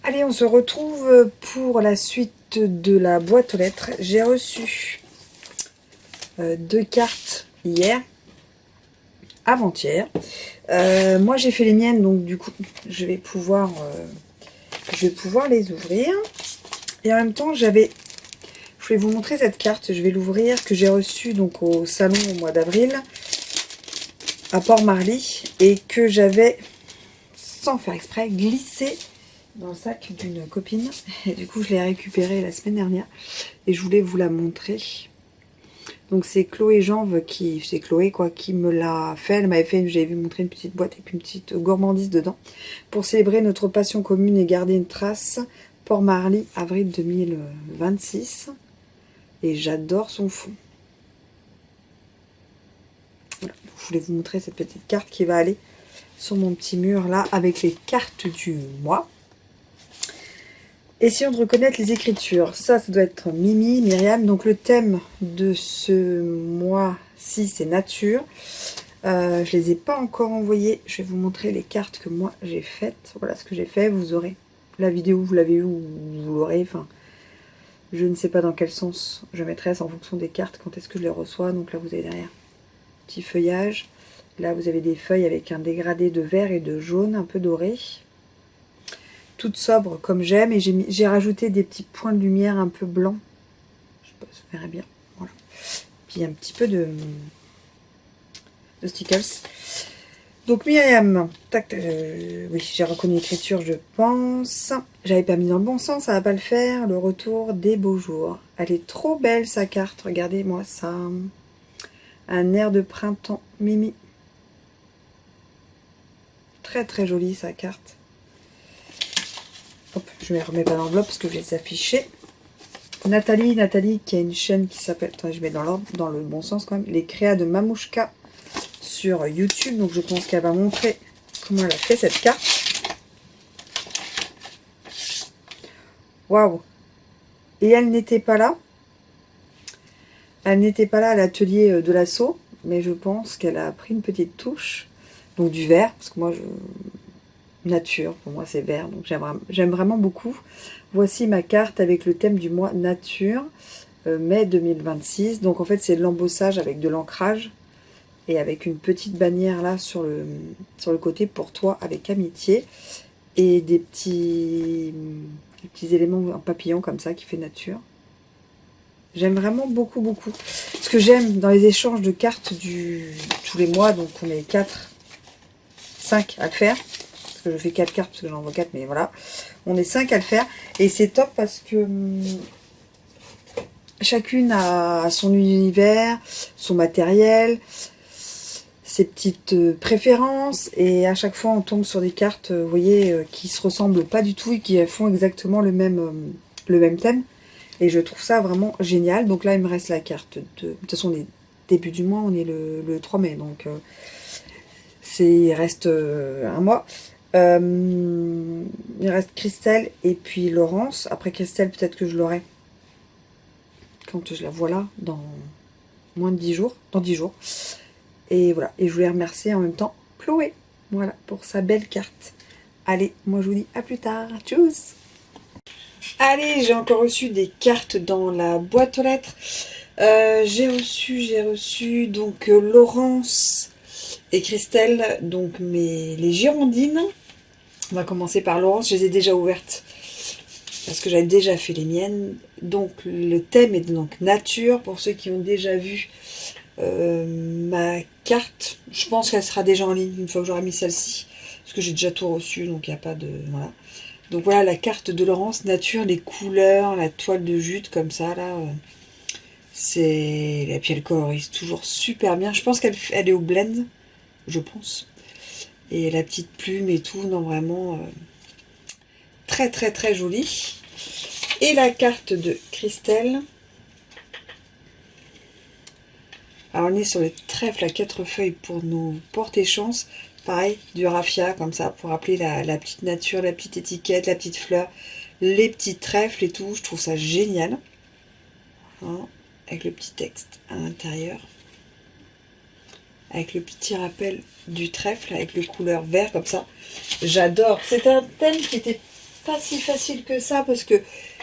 Allez, on se retrouve pour la suite de la boîte aux lettres. J'ai reçu 2 cartes hier, avant-hier. Moi, j'ai fait les miennes, donc du coup, je vais pouvoir les ouvrir. Et en même temps, je vais vous montrer cette carte. Je vais l'ouvrir, que j'ai reçue donc au salon au mois d'avril, à Port-Marly, et que j'avais, sans faire exprès, glissé dans le sac d'une copine. Et du coup, je l'ai récupérée la semaine dernière. Et je voulais vous la montrer. Donc, c'est Chloé Janve c'est Chloé quoi, qui me l'a fait. Elle m'avait fait, j'avais vu montrer une petite boîte avec une petite gourmandise dedans. Pour célébrer notre passion commune et garder une trace. Port-Marly, avril 2026. Et j'adore son fond. Voilà. Je voulais vous montrer cette petite carte qui va aller sur mon petit mur là avec les cartes du mois. Essayons de reconnaître les écritures. Ça doit être Mimi, Myriam. Donc le thème de ce mois-ci, c'est nature. Je les ai pas encore envoyées. Je vais vous montrer les cartes que moi j'ai faites. Voilà ce que j'ai fait. Vous aurez la vidéo, vous l'avez eu ou vous l'aurez. Enfin, je ne sais pas dans quel sens je mettrai en fonction des cartes. Quand est-ce que je les reçois. Donc là, vous avez derrière petit feuillage. Là, vous avez des feuilles avec un dégradé de vert et de jaune un peu doré. Toute sobre comme j'aime, et j'ai rajouté des petits points de lumière un peu blancs. Je sais pas si vous verrez bien. Voilà. Puis un petit peu de stickers. Donc Myriam, tac, oui, j'ai reconnu l'écriture, je pense. J'avais pas mis dans le bon sens, ça va pas le faire. Le retour des beaux jours. Elle est trop belle sa carte, regardez-moi ça. Un air de printemps, Mimi. Très très jolie sa carte. Hop, je ne les remets pas dans l'enveloppe parce que je vais les afficher. Nathalie qui a une chaîne qui s'appelle, attends, je mets dans l'ordre, dans le bon sens quand même, les créas de Mamouchka sur YouTube. Donc je pense qu'elle va montrer comment elle a fait cette carte. Waouh! Et elle n'était pas là. Elle n'était pas là à l'atelier de l'assaut, mais je pense qu'elle a pris une petite touche. Donc du vert, parce que moi nature, pour moi c'est vert, donc j'aime vraiment beaucoup. Voici ma carte avec le thème du mois nature, mai 2026. Donc en fait c'est de l'embossage avec de l'ancrage et avec une petite bannière là sur le côté pour toi avec amitié, et des petits éléments en papillon comme ça qui fait nature. J'aime vraiment beaucoup beaucoup. Ce que j'aime dans les échanges de cartes tous les mois, donc on est 5 à le faire. Je fais 4 cartes parce que j'en vois 4, mais voilà. On est 5 à le faire. Et c'est top parce que chacune a son univers, son matériel, ses petites préférences. Et à chaque fois, on tombe sur des cartes, vous voyez, qui se ressemblent pas du tout et qui font exactement le même thème. Et je trouve ça vraiment génial. Donc là, il me reste la carte de toute façon, les débuts du mois, on est le 3 mai. Donc, il reste un mois. Il reste Christelle et puis Laurence. Après Christelle, peut-être que je l'aurai quand je la vois là, dans moins de 10 jours. Dans 10 jours. Et voilà. Et je voulais remercier en même temps Chloé. Voilà, pour sa belle carte. Allez, moi je vous dis à plus tard. Tchuss! Allez, j'ai encore reçu des cartes dans la boîte aux lettres. J'ai reçu donc Laurence et Christelle, donc les girondines. On va commencer par Laurence, je les ai déjà ouvertes parce que j'avais déjà fait les miennes. Donc le thème est donc nature. Pour ceux qui ont déjà vu ma carte, je pense qu'elle sera déjà en ligne une fois que j'aurai mis celle-ci, parce que j'ai déjà tout reçu, donc il n'y a pas de... Voilà. Donc voilà la carte de Laurence, nature, les couleurs, la toile de jute comme ça là. Et puis elle colorise toujours super bien. Je pense qu'elle est au blend, je pense. Et la petite plume et tout, non vraiment très très très jolie. Et la carte de Christelle. Alors on est sur le trèfle à 4 feuilles pour nous porter chance. Pareil, du raffia comme ça pour rappeler la petite nature, la petite étiquette, la petite fleur, les petits trèfles et tout. Je trouve ça génial. Hein. avec le petit texte à l'intérieur, avec le petit rappel du trèfle, avec les couleurs vert comme ça. J'adore. C'est un thème qui était pas si facile que ça parce que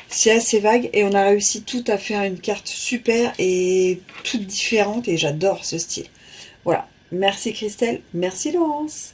c'est assez vague et on a réussi tout à faire une carte super et toute différente et j'adore ce style. Voilà. Merci Christelle, merci Laurence.